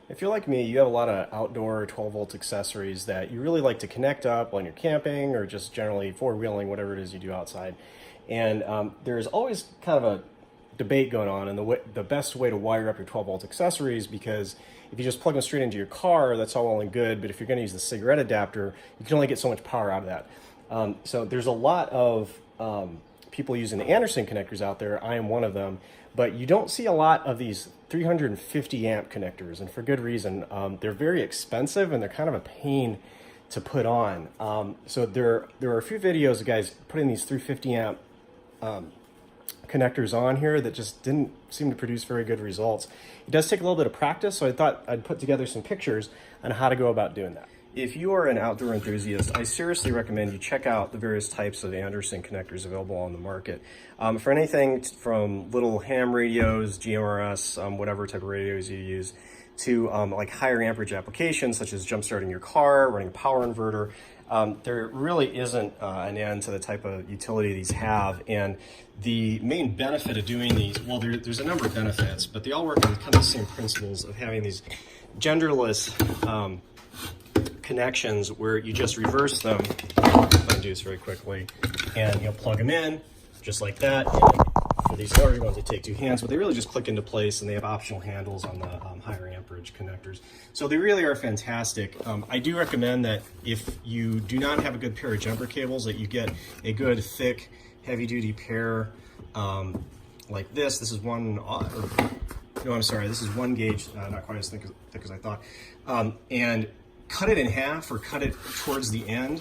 If you're like me, you have a lot of outdoor 12-volt accessories that you really like to connect up when you're camping or just generally four-wheeling, whatever it is you do outside. And there's always kind of a debate going on in the best way to wire up your 12-volt accessories, because if you just plug them straight into your car, that's all well and good, but if you're going to use the cigarette adapter, you can only get so much power out of that. So there's a lot of people using the Anderson connectors out there. I am one of them, but you don't see a lot of these 350 amp connectors, and for good reason. They're very expensive and they're kind of a pain to put on. So there are a few videos of guys putting these 350 amp connectors on here that just didn't seem to produce very good results. It does take a little bit of practice, so I thought I'd put together some pictures on how to go about doing that. If you are an outdoor enthusiast, I seriously recommend you check out the various types of Anderson connectors available on the market. For anything from little ham radios, GMRS, whatever type of radios you use, to like higher amperage applications such as jump starting your car, running a power inverter, there really isn't an end to the type of utility these have. And the main benefit of doing these, well, there's a number of benefits, but they all work on kind of the same principles of having these genderless connections where you just reverse them. I'm going to do this very quickly, and you'll plug them in just like that. And for these larger ones, they take two hands, but they really just click into place, and they have optional handles on the higher amperage connectors. So they really are fantastic. I do recommend that if you do not have a good pair of jumper cables, that you get a good thick heavy-duty pair like this. This is one, no, I'm sorry, this is 1 gauge, not quite as thick as I thought. And cut it in half or cut it towards the end,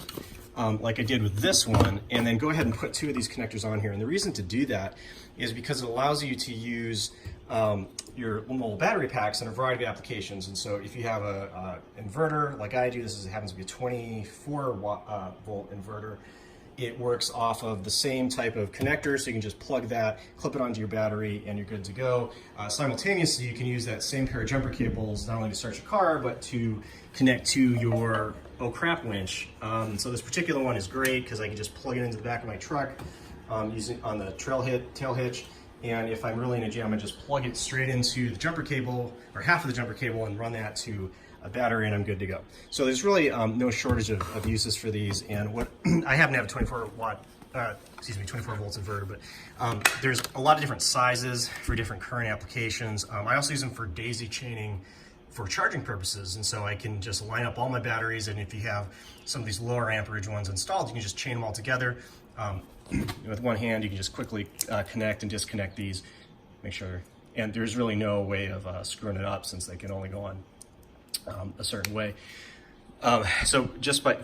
like I did with this one, and then go ahead and put 2 of these connectors on here. And the reason to do that is because it allows you to use your little battery packs in a variety of applications. And so if you have a inverter like I do, happens to be a 24 volt inverter. It works off of the same type of connector, so you can just plug that, clip it onto your battery, and you're good to go. Simultaneously, you can use that same pair of jumper cables not only to start your car, but to connect to your oh crap winch. So this particular one is great because I can just plug it into the back of my truck using on the tail hitch. And if I'm really in a jam, I just plug it straight into the jumper cable, or half of the jumper cable, and run that to a battery, and I'm good to go. So there's really no shortage of uses for these. And what I happen to have a 24 volts inverter, but there's a lot of different sizes for different current applications. I also use them for daisy chaining for charging purposes, and so I can just line up all my batteries, and if you have some of these lower amperage ones installed, you can just chain them all together. With one hand, you can just quickly connect and disconnect these, make sure, and there's really no way of screwing it up since they can only go on a certain way. So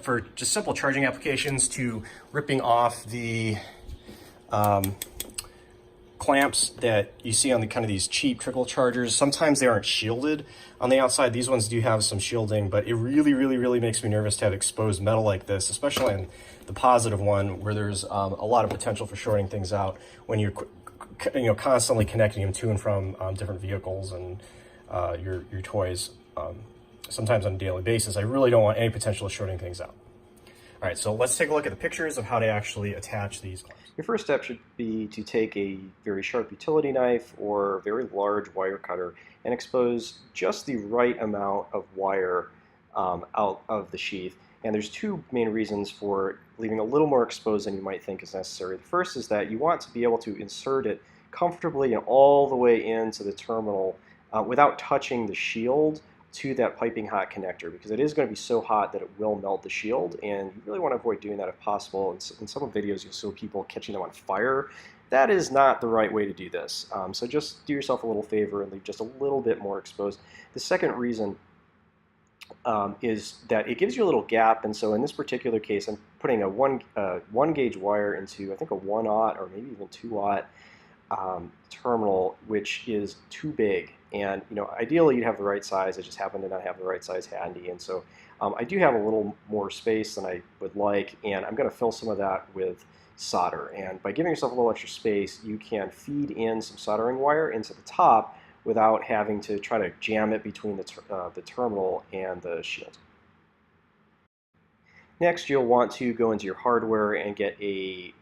for simple charging applications, to ripping off the clamps that you see on the kind of these cheap trickle chargers, sometimes they aren't shielded on the outside. These ones do have some shielding, but it really makes me nervous to have exposed metal like this, especially on the positive one where there's a lot of potential for shorting things out when you're constantly connecting them to and from different vehicles and your toys. Sometimes on a daily basis. I really don't want any potential of shorting things out. All right, so let's take a look at the pictures of how to actually attach these clamps. Your first step should be to take a very sharp utility knife or a very large wire cutter and expose just the right amount of wire out of the sheath. And there's 2 main reasons for leaving a little more exposed than you might think is necessary. The first is that you want to be able to insert it comfortably and all the way into the terminal without touching the shield to that piping hot connector, because it is going to be so hot that it will melt the shield, and you really want to avoid doing that if possible. In some of the videos you'll see people catching them on fire. That is not the right way to do this. So just do yourself a little favor and leave just a little bit more exposed. The second reason is that it gives you a little gap, and so in this particular case I'm putting a 1 gauge wire into I think a 1/0 or maybe even 2/0 terminal, which is too big. And ideally you'd have the right size. I just happen to not have the right size handy, and so I do have a little more space than I would like, and I'm going to fill some of that with solder. And by giving yourself a little extra space, you can feed in some soldering wire into the top without having to try to jam it between the terminal and the shield. Next, you'll want to go into your hardware and get a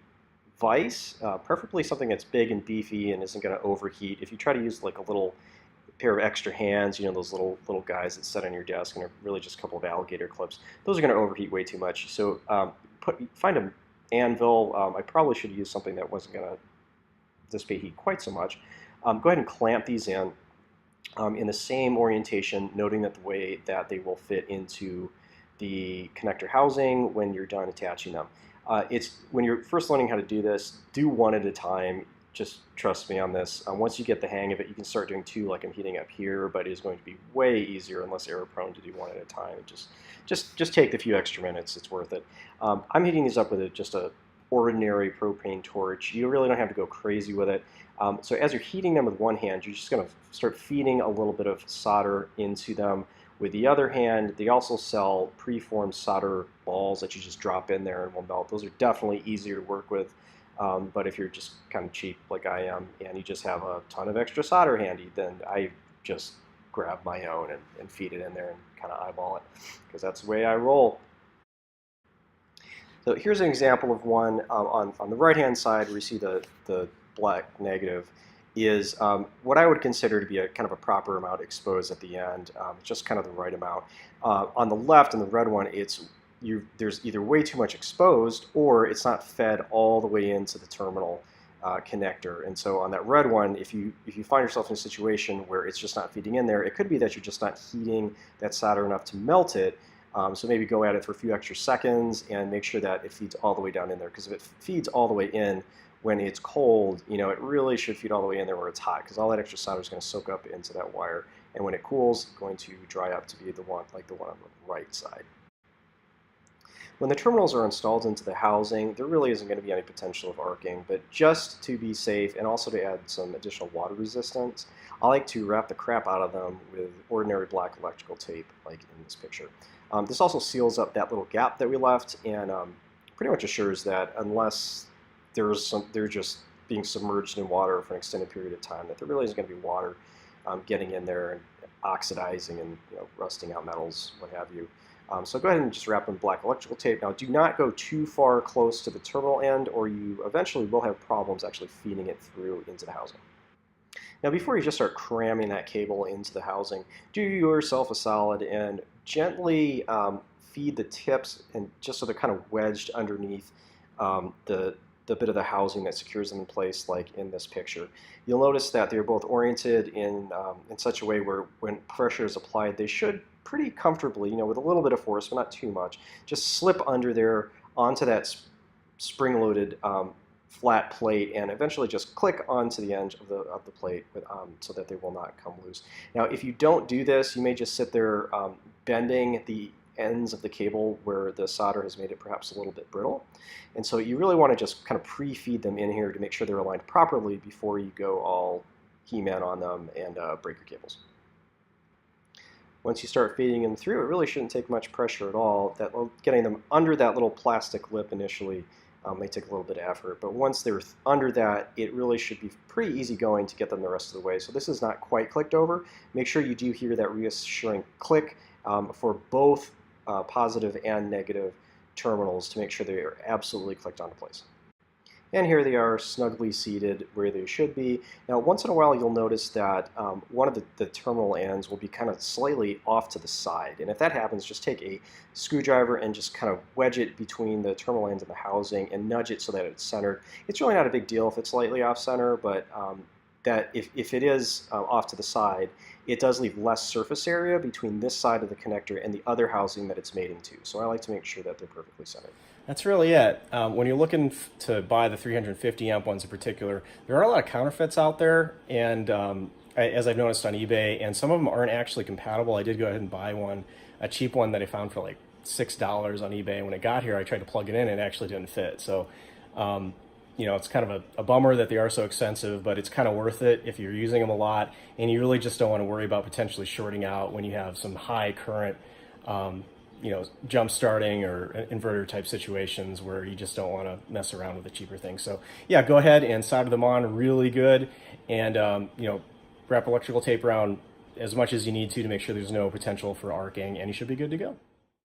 vise, preferably something that's big and beefy and isn't going to overheat. If you try to use like a little pair of extra hands, those little guys that sit on your desk and are really just a couple of alligator clips, those are going to overheat way too much. So find an anvil. I probably should use something that wasn't going to dissipate heat quite so much. Go ahead and clamp these in the same orientation, noting that the way that they will fit into the connector housing when you're done attaching them. When you're first learning how to do this, do one at a time. Just trust me on this. Once you get the hang of it, you can start doing two like I'm heating up here, but it is going to be way easier and less error prone to do one at a time. Just take the few extra minutes. It's worth it. I'm heating these up with just a ordinary propane torch. You really don't have to go crazy with it. So as you're heating them with one hand, you're just going to start feeding a little bit of solder into them. With the other hand, they also sell preformed solder balls that you just drop in there and will melt. Those are definitely easier to work with. But if you're just kind of cheap like I am and you just have a ton of extra solder handy, then I just grab my own and feed it in there and kind of eyeball it, because that's the way I roll. So here's an example of one on the right-hand side where you see the black negative is what I would consider to be a kind of a proper amount exposed at the end, just kind of the right amount. On the left, in the red one, there's either way too much exposed or it's not fed all the way into the terminal connector. And so on that red one, if you find yourself in a situation where it's just not feeding in there, it could be that you're just not heating that solder enough to melt it. So maybe go at it for a few extra seconds and make sure that it feeds all the way down in there, because if it feeds all the way in when it's cold, it really should feed all the way in there where it's hot, because all that extra solder is going to soak up into that wire, and when it cools, it's going to dry up to be the one on the right side. When the terminals are installed into the housing, there really isn't going to be any potential of arcing, but just to be safe and also to add some additional water resistance, I like to wrap the crap out of them with ordinary black electrical tape, like in this picture. This also seals up that little gap that we left, and pretty much assures that unless they're just being submerged in water for an extended period of time, that there really isn't going to be water getting in there and oxidizing and rusting out metals, what have you. So go ahead and just wrap them in black electrical tape. Now, do not go too far close to the terminal end, or you eventually will have problems actually feeding it through into the housing. Now, before you just start cramming that cable into the housing, do yourself a solid and gently feed the tips, and just so they're kind of wedged underneath the bit of the housing that secures them in place, like in this picture. You'll notice that they're both oriented in such a way where when pressure is applied, they should pretty comfortably, with a little bit of force, but not too much, just slip under there onto that spring-loaded flat plate, and eventually just click onto the edge of the plate so that they will not come loose. Now, if you don't do this, you may just sit there bending the ends of the cable where the solder has made it perhaps a little bit brittle. And so you really want to just kind of pre-feed them in here to make sure they're aligned properly before you go all He-Man on them and break your cables. Once you start feeding them through, it really shouldn't take much pressure at all. Getting them under that little plastic lip initially may take a little bit of effort, but once they're under that, it really should be pretty easy going to get them the rest of the way. So this is not quite clicked over. Make sure you do hear that reassuring click for both positive and negative terminals to make sure they are absolutely clicked onto place. And here they are, snugly seated where they should be. Now, once in a while, you'll notice that one of the terminal ends will be kind of slightly off to the side. And if that happens, just take a screwdriver and just kind of wedge it between the terminal ends and the housing and nudge it so that it's centered. It's really not a big deal if it's slightly off center, but that if it is off to the side, it does leave less surface area between this side of the connector and the other housing that it's mating to. So I like to make sure that they're perfectly centered. That's really it. When you're looking to buy the 350 amp ones in particular, there are a lot of counterfeits out there, and as I've noticed on eBay, and some of them aren't actually compatible. I did go ahead and buy one, a cheap one that I found for like $6 on eBay. When it got here, I tried to plug it in and it actually didn't fit. So it's kind of a bummer that they are so expensive, but it's kind of worth it if you're using them a lot, and you really just don't want to worry about potentially shorting out when you have some high current jump starting or inverter type situations where you just don't want to mess around with the cheaper things. So yeah, go ahead and solder them on really good, and wrap electrical tape around as much as you need to make sure there's no potential for arcing, and you should be good to go.